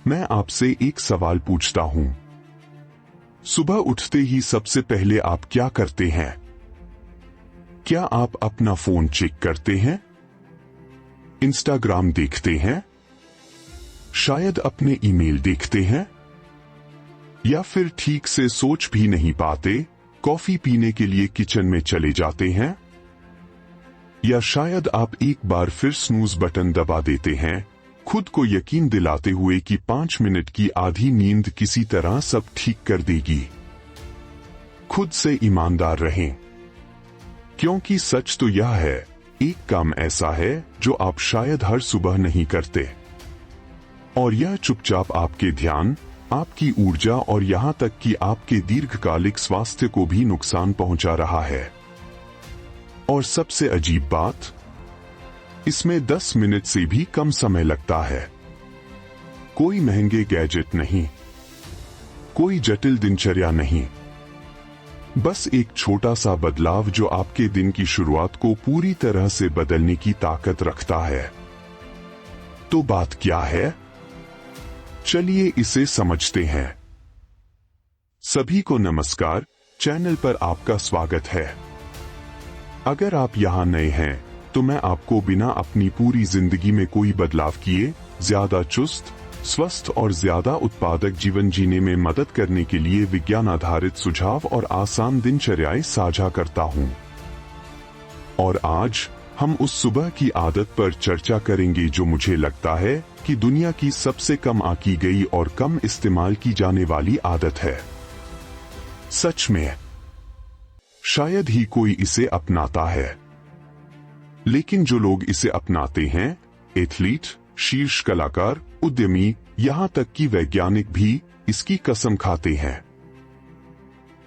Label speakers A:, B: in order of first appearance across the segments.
A: मैं आपसे एक सवाल पूछता हूं। सुबह उठते ही सबसे पहले आप क्या करते हैं? क्या आप अपना फोन चेक करते हैं? इंस्टाग्राम देखते हैं? शायद अपने ईमेल देखते हैं? या फिर ठीक से सोच भी नहीं पाते, कॉफी पीने के लिए किचन में चले जाते हैं? या शायद आप एक बार फिर स्नूज बटन दबा देते हैं, खुद को यकीन दिलाते हुए कि 5 मिनट की आधी नींद किसी तरह सब ठीक कर देगी। खुद से ईमानदार रहें, क्योंकि सच तो यह है, एक काम ऐसा है जो आप शायद हर सुबह नहीं करते, और यह चुपचाप आपके ध्यान, आपकी ऊर्जा और यहां तक कि आपके दीर्घकालिक स्वास्थ्य को भी नुकसान पहुंचा रहा है। और सबसे अजीब बात, इसमें 10 मिनट से भी कम समय लगता है। कोई महंगे गैजेट नहीं, कोई जटिल दिनचर्या नहीं, बस एक छोटा सा बदलाव जो आपके दिन की शुरुआत को पूरी तरह से बदलने की ताकत रखता है। तो बात क्या है? चलिए इसे समझते हैं। सभी को नमस्कार, चैनल पर आपका स्वागत है। अगर आप यहां नए हैं तो मैं आपको बिना अपनी पूरी जिंदगी में कोई बदलाव किए ज्यादा चुस्त, स्वस्थ और ज्यादा उत्पादक जीवन जीने में मदद करने के लिए विज्ञान आधारित सुझाव और आसान दिनचर्याएं साझा करता हूं। और आज हम उस सुबह की आदत पर चर्चा करेंगे जो मुझे लगता है कि दुनिया की सबसे कम आकी गई और कम इस्तेमाल की जाने वाली आदत है। सच में शायद ही कोई इसे अपनाता है, लेकिन जो लोग इसे अपनाते हैं, एथलीट, शीर्ष कलाकार, उद्यमी, यहां तक कि वैज्ञानिक भी इसकी कसम खाते हैं।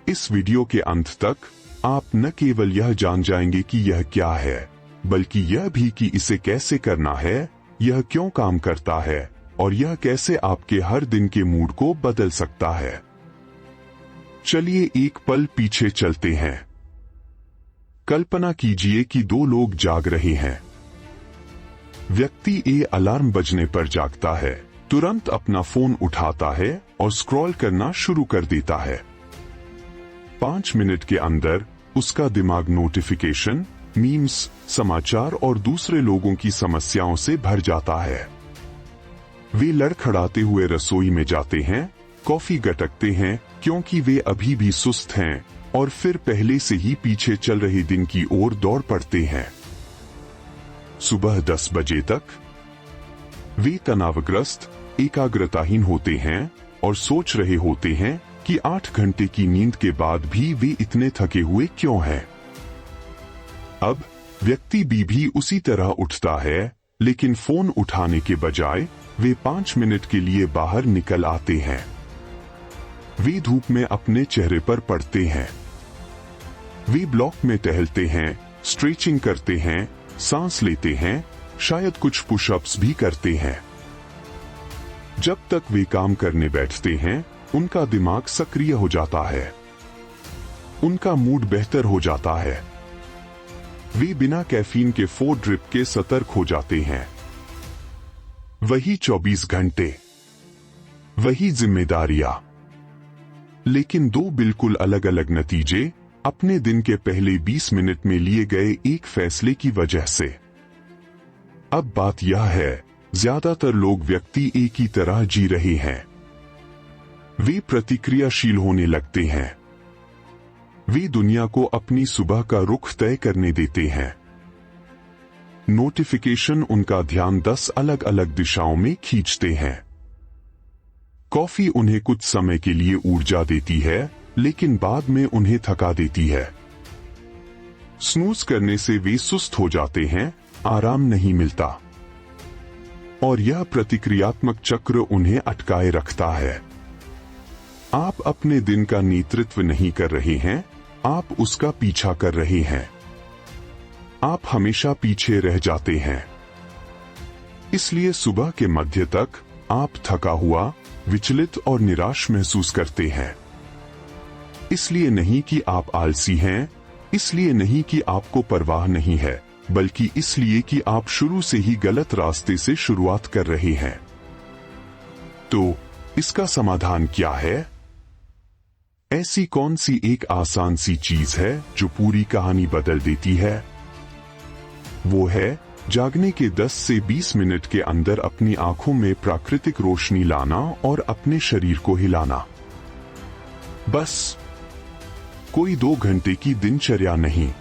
A: इस वीडियो के अंत तक आप न केवल यह जान जाएंगे कि यह क्या है, बल्कि यह भी कि इसे कैसे करना है, यह क्यों काम करता है और यह कैसे आपके हर दिन के मूड को बदल सकता है। चलिए एक पल पीछे चलते हैं। कल्पना कीजिए कि दो लोग जाग रहे हैं। व्यक्ति ए अलार्म बजने पर जागता है, तुरंत अपना फोन उठाता है और स्क्रॉल करना शुरू कर देता है। 5 मिनट के अंदर उसका दिमाग नोटिफिकेशन, मीम्स, समाचार और दूसरे लोगों की समस्याओं से भर जाता है। वे लड़खड़ाते हुए रसोई में जाते हैं, कॉफी गटकते हैं क्योंकि वे अभी भी सुस्त हैं, और फिर पहले से ही पीछे चल रहे दिन की ओर दौड़ पड़ते हैं। सुबह 10 बजे तक वे तनावग्रस्त, एकाग्रताहीन होते हैं और सोच रहे होते हैं कि 8 घंटे की नींद के बाद भी वे इतने थके हुए क्यों हैं। अब व्यक्ति बी भी उसी तरह उठता है, लेकिन फोन उठाने के बजाय वे 5 मिनट के लिए बाहर निकल आते हैं। वे धूप में अपने चेहरे पर पड़ते हैं। वे ब्लॉक में टहलते हैं, स्ट्रेचिंग करते हैं, सांस लेते हैं, शायद कुछ पुशअप्स भी करते हैं। जब तक वे काम करने बैठते हैं, उनका दिमाग सक्रिय हो जाता है, उनका मूड बेहतर हो जाता है। वे बिना कैफीन के 4 ड्रिप के सतर्क हो जाते हैं। वही 24 घंटे, वही जिम्मेदारियां, लेकिन 2 बिल्कुल अलग अलग नतीजे अपने दिन के पहले 20 मिनट में लिए गए एक फैसले की वजह से। अब बात यह है, ज्यादातर लोग व्यक्ति ए की तरह जी रहे हैं। वे प्रतिक्रियाशील होने लगते हैं। वे दुनिया को अपनी सुबह का रुख तय करने देते हैं। नोटिफिकेशन उनका ध्यान 10 अलग अलग दिशाओं में खींचते हैं। कॉफी उन्हें कुछ समय के लिए ऊर्जा देती है, लेकिन बाद में उन्हें थका देती है। स्नूज करने से वे सुस्त हो जाते हैं, आराम नहीं मिलता, और यह प्रतिक्रियात्मक चक्र उन्हें अटकाए रखता है। आप अपने दिन का नेतृत्व नहीं कर रहे हैं, आप उसका पीछा कर रहे हैं। आप हमेशा पीछे रह जाते हैं। इसलिए सुबह के मध्य तक आप थका हुआ, विचलित और निराश महसूस करते हैं। इसलिए नहीं कि आप आलसी हैं, इसलिए नहीं कि आपको परवाह नहीं है, बल्कि इसलिए कि आप शुरू से ही गलत रास्ते से शुरुआत कर रहे हैं। तो इसका समाधान क्या है? ऐसी कौन सी एक आसान सी चीज है जो पूरी कहानी बदल देती है? वो है जागने के 10 से 20 मिनट के अंदर अपनी आंखों में प्राकृतिक रोशनी लाना और अपने शरीर को हिलाना। बस कोई 2 घंटे की दिनचर्या नहीं,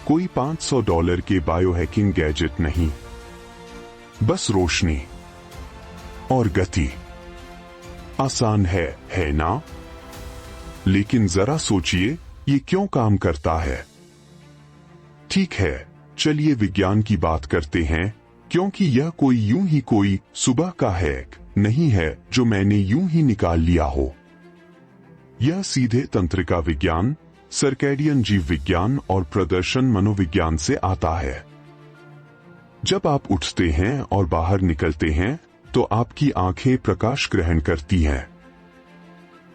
A: कोई $500 के बायोहैकिंग गैजेट नहीं, बस रोशनी और गति। आसान है ना? लेकिन जरा सोचिए, ये क्यों काम करता है? ठीक है, चलिए विज्ञान की बात करते हैं, क्योंकि यह कोई सुबह का हैक नहीं है जो मैंने यूं ही निकाल लिया हो। यह सीधे तंत्रिका विज्ञान, सर्कैडियन जीव विज्ञान और प्रदर्शन मनोविज्ञान से आता है। जब आप उठते हैं और बाहर निकलते हैं तो आपकी आंखें प्रकाश ग्रहण करती हैं।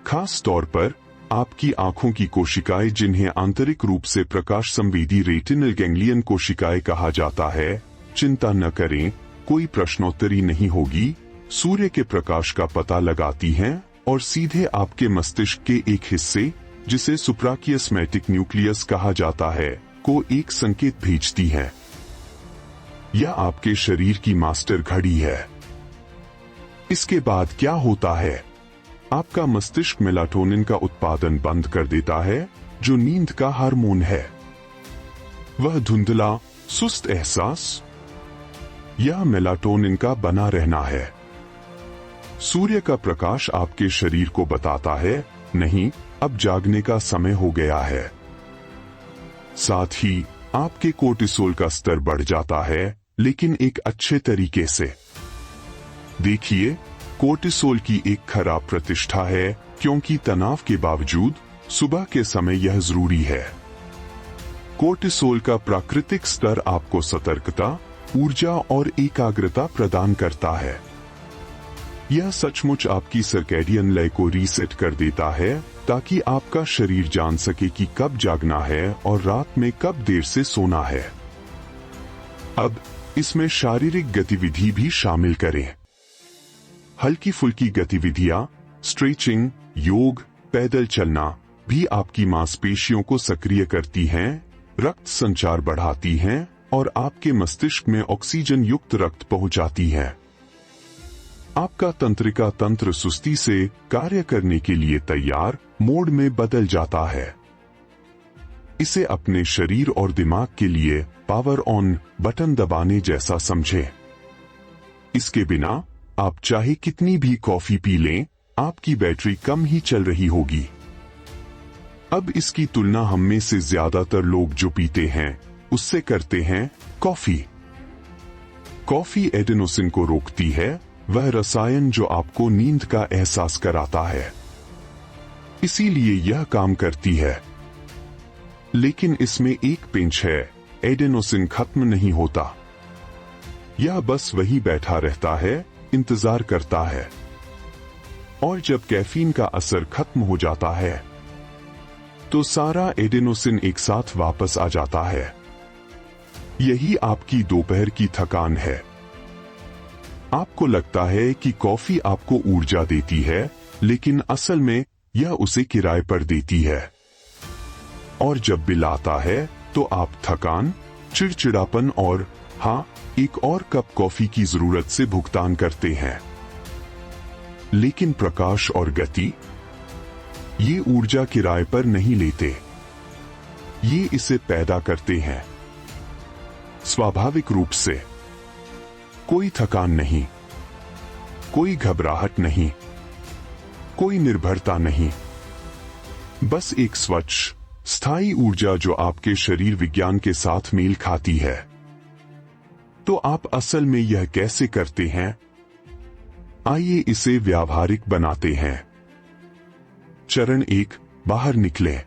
A: खास तौर पर आपकी आंखों की कोशिकाएं, जिन्हें आंतरिक रूप से प्रकाश संवेदी रेटिनल गैंग्लियन कोशिकाएं कहा जाता है, चिंता न करें, कोई प्रश्नोत्तरी नहीं होगी, सूर्य के प्रकाश का पता लगाती हैं और सीधे आपके मस्तिष्क के एक हिस्से, जिसे सुप्राकियास्मेटिक न्यूक्लियस कहा जाता है, को एक संकेत भेजती हैं। यह आपके शरीर की मास्टर घड़ी है। इसके बाद क्या होता है? आपका मस्तिष्क मेलाटोनिन का उत्पादन बंद कर देता है, जो नींद का हार्मोन है। वह धुंधला, सुस्त एहसास, यह मेलाटोनिन का बना रहना है। सूर्य का प्रकाश आपके शरीर को बताता है, नहीं, अब जागने का समय हो गया है। साथ ही आपके कोर्टिसोल का स्तर बढ़ जाता है, लेकिन एक अच्छे तरीके से। देखिए, कोर्टिसोल की एक खराब प्रतिष्ठा है, क्योंकि तनाव के बावजूद सुबह के समय यह जरूरी है। कोर्टिसोल का प्राकृतिक स्तर आपको सतर्कता, ऊर्जा और एकाग्रता प्रदान करता है। यह सचमुच आपकी सर्कैडियन लय को रीसेट कर देता है, ताकि आपका शरीर जान सके कि कब जागना है और रात में कब देर से सोना है। अब इसमें शारीरिक गतिविधि भी शामिल करें। हल्की फुल्की गतिविधियां, स्ट्रेचिंग, योग, पैदल चलना भी आपकी मांसपेशियों को सक्रिय करती हैं, रक्त संचार बढ़ाती हैं और आपके मस्तिष्क में ऑक्सीजन युक्त रक्त पहुंचाती हैं। आपका तंत्रिका तंत्र सुस्ती से कार्य करने के लिए तैयार मोड में बदल जाता है। इसे अपने शरीर और दिमाग के लिए पावर ऑन बटन दबाने जैसा समझें। इसके बिना आप चाहे कितनी भी कॉफी पी लें, आपकी बैटरी कम ही चल रही होगी। अब इसकी तुलना हम में से ज्यादातर लोग जो पीते हैं उससे करते हैं। कॉफी एडेनोसिन को रोकती है, वह रसायन जो आपको नींद का एहसास कराता है। इसीलिए यह काम करती है। लेकिन इसमें एक पिंच है, एडेनोसिन खत्म नहीं होता। यह बस वही बैठा रहता है, इंतजार करता है। और जब कैफीन का असर खत्म हो जाता है तो सारा एडेनोसिन एक साथ वापस आ जाता है। यही आपकी दोपहर की थकान है। आपको लगता है कि कॉफी आपको ऊर्जा देती है, लेकिन असल में यह उसे किराए पर देती है। और जब बिल आता है तो आप थकान, चिड़चिड़ापन और हाँ, एक और कप कॉफी की जरूरत से भुगतान करते हैं। लेकिन प्रकाश और गति, ये ऊर्जा किराए पर नहीं लेते, ये इसे पैदा करते हैं स्वाभाविक रूप से। कोई थकान नहीं, कोई घबराहट नहीं, कोई निर्भरता नहीं, बस एक स्वच्छ, स्थायी ऊर्जा जो आपके शरीर विज्ञान के साथ मेल खाती है। तो आप असल में यह कैसे करते हैं? आइए इसे व्यावहारिक बनाते हैं। चरण 1, बाहर निकलें।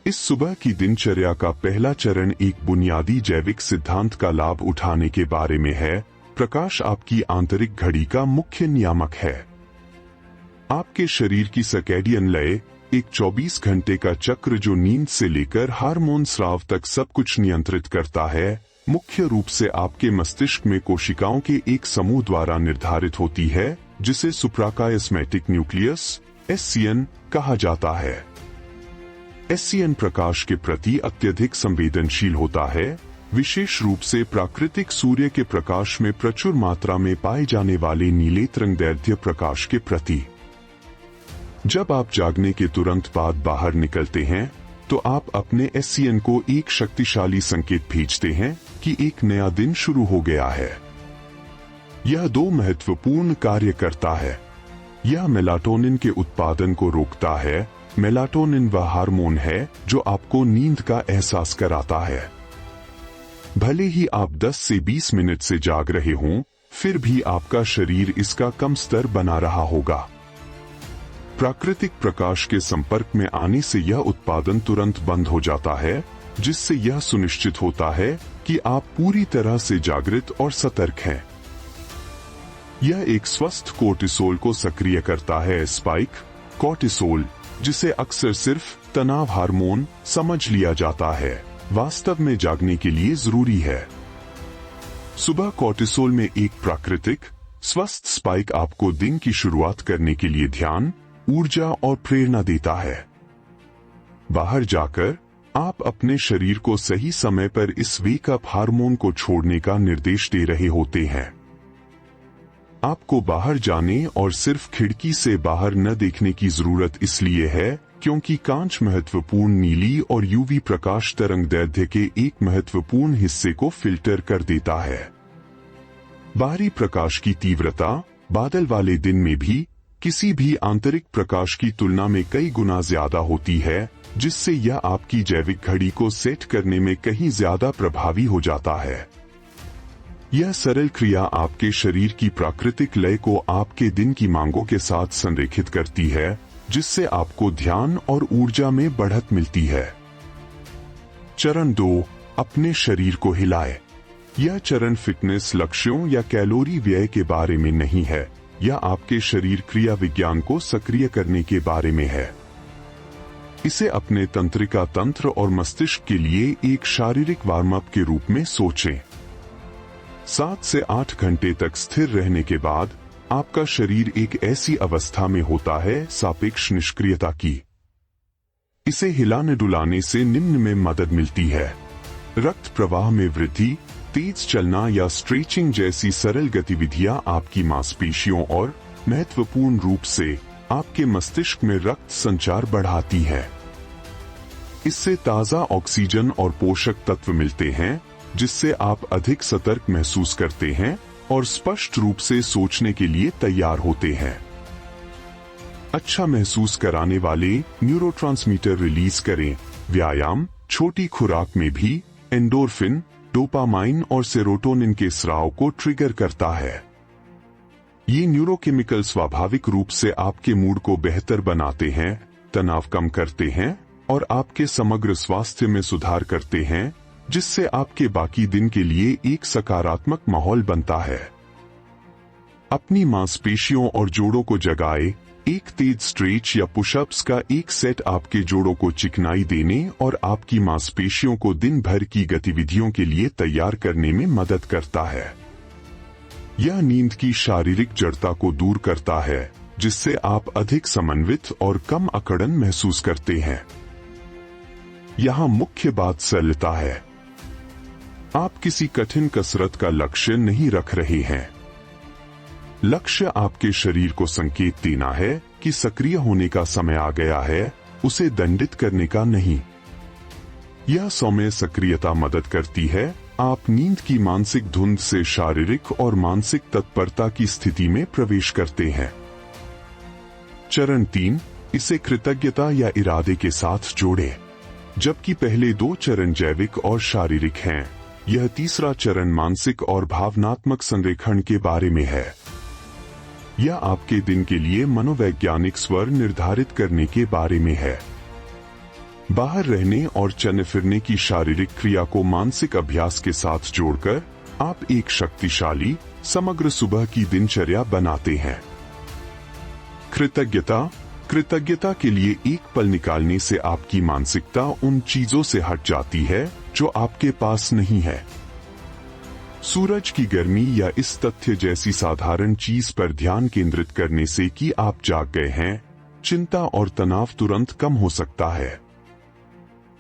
A: इस सुबह की दिनचर्या का पहला चरण एक बुनियादी जैविक सिद्धांत का लाभ उठाने के बारे में है। प्रकाश आपकी आंतरिक घड़ी का मुख्य नियामक है। आपके शरीर की सर्कैडियन लय एक 24 घंटे का चक्र जो नींद से लेकर हार्मोन स्राव तक सब कुछ नियंत्रित करता है, मुख्य रूप से आपके मस्तिष्क में कोशिकाओं के एक समूह द्वारा निर्धारित होती है, जिसे सुप्राकायस्मेटिक न्यूक्लियस SCN कहा जाता है। SCN प्रकाश के प्रति अत्यधिक संवेदनशील होता है, विशेष रूप से प्राकृतिक सूर्य के प्रकाश में प्रचुर मात्रा में पाए जाने वाले नीले तरंगदैर्ध्य प्रकाश के प्रति। जब आप जागने के तुरंत बाद बाहर निकलते हैं तो आप अपने SCN को एक शक्तिशाली संकेत भेजते हैं कि एक नया दिन शुरू हो गया है। यह दो महत्वपूर्ण कार्य करता है। यह मेलाटोनिन के उत्पादन को रोकता है। मेलाटोनिन वह हार्मोन है जो आपको नींद का एहसास कराता है। भले ही आप 10 से 20 मिनट से जाग रहे हों, फिर भी आपका शरीर इसका कम स्तर बना रहा होगा। प्राकृतिक प्रकाश के संपर्क में आने से यह उत्पादन तुरंत बंद हो जाता है, जिससे यह सुनिश्चित होता है कि आप पूरी तरह से जागृत और सतर्क हैं। यह एक स्वस्थ कोर्टिसोल को सक्रिय करता है। स्पाइक कोर्टिसोल, जिसे अक्सर सिर्फ तनाव हार्मोन समझ लिया जाता है, वास्तव में जागने के लिए जरूरी है। सुबह कोर्टिसोल में एक प्राकृतिक स्वस्थ स्पाइक आपको दिन की शुरुआत करने के लिए ध्यान, ऊर्जा और प्रेरणा देता है। बाहर जाकर आप अपने शरीर को सही समय पर इस वेक अप हार्मोन को छोड़ने का निर्देश दे रहे होते हैं। आपको बाहर जाने और सिर्फ खिड़की से बाहर न देखने की जरूरत इसलिए है क्योंकि कांच महत्वपूर्ण नीली और यूवी प्रकाश तरंगदैर्ध्य के एक महत्वपूर्ण हिस्से को फिल्टर कर देता है। बाहरी प्रकाश की तीव्रता बादल वाले दिन में भी किसी भी आंतरिक प्रकाश की तुलना में कई गुना ज्यादा होती है, जिससे यह आपकी जैविक घड़ी को सेट करने में कहीं ज्यादा प्रभावी हो जाता है। यह सरल क्रिया आपके शरीर की प्राकृतिक लय को आपके दिन की मांगों के साथ संरेखित करती है, जिससे आपको ध्यान और ऊर्जा में बढ़त मिलती है। चरण 2, अपने शरीर को हिलाए। यह चरण फिटनेस लक्ष्यों या कैलोरी व्यय के बारे में नहीं है, यह आपके शरीर क्रिया विज्ञान को सक्रिय करने के बारे में है। इसे अपने तंत्रिका तंत्र और मस्तिष्क के लिए एक शारीरिक वार्म अप के रूप में सोचें। 7 से 8 घंटे तक स्थिर रहने के बाद आपका शरीर एक ऐसी अवस्था में होता है सापेक्ष निष्क्रियता की। इसे हिलाने डुलाने से निम्न में मदद मिलती है: रक्त प्रवाह में वृद्धि, तेज चलना या स्ट्रेचिंग जैसी सरल गतिविधियां आपकी मांसपेशियों और महत्वपूर्ण रूप से आपके मस्तिष्क में रक्त संचार बढ़ाती है। इससे ताजा ऑक्सीजन और पोषक तत्व मिलते हैं, जिससे आप अधिक सतर्क महसूस करते हैं और स्पष्ट रूप से सोचने के लिए तैयार होते हैं। अच्छा महसूस कराने वाले न्यूरोट्रांसमीटर रिलीज करें। व्यायाम छोटी खुराक में भी एंडोर्फिन, डोपामाइन और सेरोटोनिन के स्राव को ट्रिगर करता है। ये न्यूरोकेमिकल स्वाभाविक रूप से आपके मूड को बेहतर बनाते हैं, तनाव कम करते हैं और आपके समग्र स्वास्थ्य में सुधार करते हैं, जिससे आपके बाकी दिन के लिए एक सकारात्मक माहौल बनता है। अपनी मांसपेशियों और जोड़ों को जगाए। एक तेज स्ट्रेच या पुशअप्स का एक सेट आपके जोड़ों को चिकनाई देने और आपकी मांसपेशियों को दिन भर की गतिविधियों के लिए तैयार करने में मदद करता है। यह नींद की शारीरिक जड़ता को दूर करता है, जिससे आप अधिक समन्वित और कम अकड़न महसूस करते हैं। यहाँ मुख्य बात सरलता है। आप किसी कठिन कसरत का लक्ष्य नहीं रख रहे हैं। लक्ष्य आपके शरीर को संकेत देना है कि सक्रिय होने का समय आ गया है, उसे दंडित करने का नहीं। यह सौम्य सक्रियता मदद करती है। आप नींद की मानसिक धुंध से शारीरिक और मानसिक तत्परता की स्थिति में प्रवेश करते हैं। चरण 3, इसे कृतज्ञता या इरादे के साथ जोड़ें। जबकि पहले 2 चरण जैविक और शारीरिक हैं, यह तीसरा चरण मानसिक और भावनात्मक संरेखण के बारे में है। यह आपके दिन के लिए मनोवैज्ञानिक स्वर निर्धारित करने के बारे में है। बाहर रहने और चलने फिरने की शारीरिक क्रिया को मानसिक अभ्यास के साथ जोड़कर आप एक शक्तिशाली समग्र सुबह की दिनचर्या बनाते हैं। कृतज्ञता के लिए एक पल निकालने से आपकी मानसिकता उन चीजों से हट जाती है जो आपके पास नहीं है। सूरज की गर्मी या इस तथ्य जैसी साधारण चीज पर ध्यान केंद्रित करने से कि आप जाग गए हैं, चिंता और तनाव तुरंत कम हो सकता है।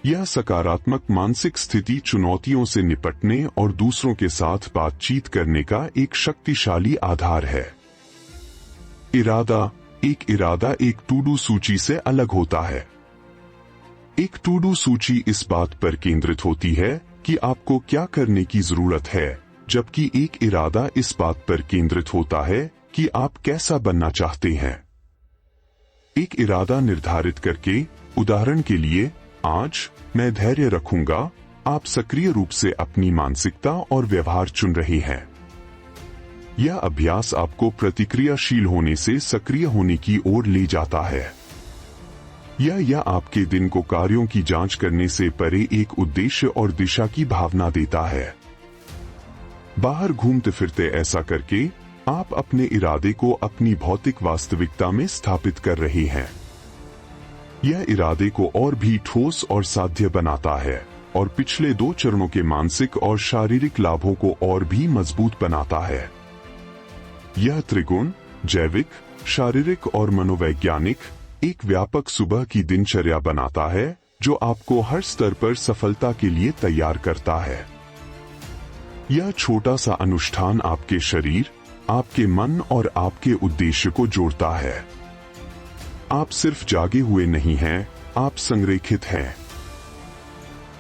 A: यह सकारात्मक मानसिक स्थिति चुनौतियों से निपटने और दूसरों के साथ बातचीत करने का एक शक्तिशाली आधार है। इरादा एक टू डू सूची से अलग होता है। एक टू डू सूची इस बात पर केंद्रित होती है कि आपको क्या करने की जरूरत है, जबकि एक इरादा इस बात पर केंद्रित होता है कि आप कैसा बनना चाहते हैं। एक इरादा निर्धारित करके, उदाहरण के लिए, आज मैं धैर्य रखूंगा, आप सक्रिय रूप से अपनी मानसिकता और व्यवहार चुन रहे हैं। यह अभ्यास आपको प्रतिक्रियाशील होने से सक्रिय होने की ओर ले जाता है। यह आपके दिन को कार्यों की जांच करने से परे एक उद्देश्य और दिशा की भावना देता है। बाहर घूमते फिरते ऐसा करके आप अपने इरादे को अपनी भौतिक वास्तविकता में स्थापित कर रहे हैं। यह इरादे को और भी ठोस और साध्य बनाता है और पिछले 2 चरणों के मानसिक और शारीरिक लाभों को और भी मजबूत बनाता है। यह त्रिकोण जैविक, शारीरिक और मनोवैज्ञानिक एक व्यापक सुबह की दिनचर्या बनाता है जो आपको हर स्तर पर सफलता के लिए तैयार करता है। यह छोटा सा अनुष्ठान आपके शरीर, आपके मन और आपके उद्देश्य को जोड़ता है। आप सिर्फ जागे हुए नहीं हैं, आप संरेखित हैं।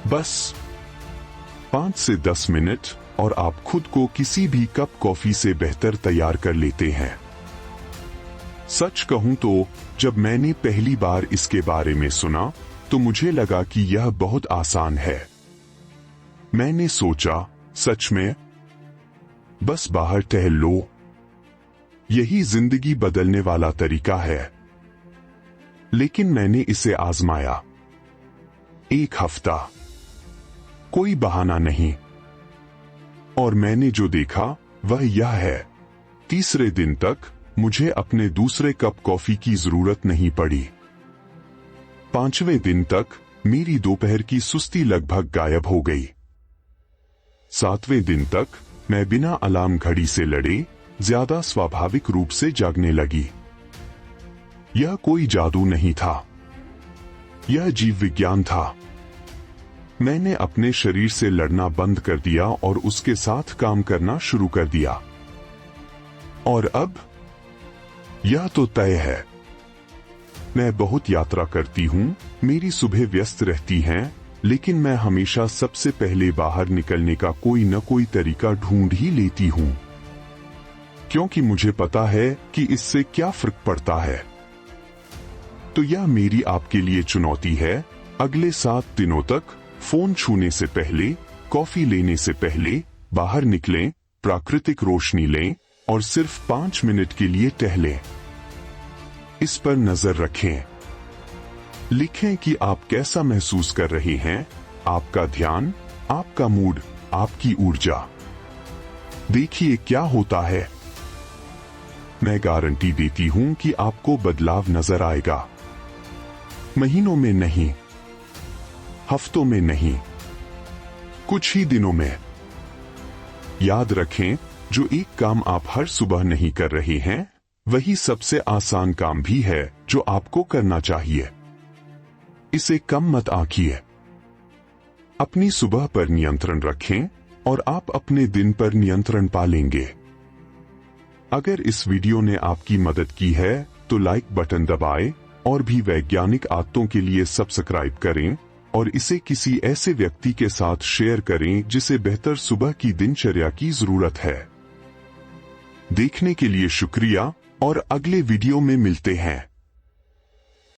A: बस 5 से 10 मिनट और आप खुद को किसी भी कप कॉफी से बेहतर तैयार कर लेते हैं। सच कहूं तो जब मैंने पहली बार इसके बारे में सुना तो मुझे लगा कि यह बहुत आसान है। मैंने सोचा, सच में? बस बाहर टहल लो। यही जिंदगी बदलने वाला तरीका है। लेकिन मैंने इसे आजमाया। 1 हफ्ता, कोई बहाना नहीं। और मैंने जो देखा वह यह है, तीसरे दिन तक मुझे अपने दूसरे कप कॉफी की जरूरत नहीं पड़ी। 5वें दिन तक मेरी दोपहर की सुस्ती लगभग गायब हो गई। 7वें दिन तक मैं बिना अलार्म घड़ी से लड़े ज्यादा स्वाभाविक रूप से जागने लगी। यह कोई जादू नहीं था, यह जीव विज्ञान था। मैंने अपने शरीर से लड़ना बंद कर दिया और उसके साथ काम करना शुरू कर दिया। और अब यह तो तय है। मैं बहुत यात्रा करती हूं, मेरी सुबह व्यस्त रहती हैं, लेकिन मैं हमेशा सबसे पहले बाहर निकलने का कोई न कोई तरीका ढूंढ ही लेती हूं, क्योंकि मुझे पता है कि इससे क्या फर्क पड़ता है। तो यह मेरी आपके लिए चुनौती है। अगले 7 दिनों तक फोन छूने से पहले, कॉफी लेने से पहले बाहर निकलें, प्राकृतिक रोशनी लें और सिर्फ 5 मिनट के लिए टहलें। इस पर नजर रखें। लिखें कि आप कैसा महसूस कर रहे हैं, आपका ध्यान, आपका मूड, आपकी ऊर्जा। देखिए क्या होता है। मैं गारंटी देती हूं कि आपको बदलाव नजर आएगा। महीनों में नहीं, हफ्तों में नहीं, कुछ ही दिनों में। याद रखें, जो एक काम आप हर सुबह नहीं कर रहे हैं, वही सबसे आसान काम भी है जो आपको करना चाहिए। इसे कम मत आंकिए। अपनी सुबह पर नियंत्रण रखें और आप अपने दिन पर नियंत्रण पा लेंगे। अगर इस वीडियो ने आपकी मदद की है तो लाइक बटन दबाएं और भी वैज्ञानिक आदतों के लिए सब्सक्राइब करें और इसे किसी ऐसे व्यक्ति के साथ शेयर करें जिसे बेहतर सुबह की दिनचर्या की जरूरत है। देखने के लिए शुक्रिया और अगले वीडियो में मिलते हैं।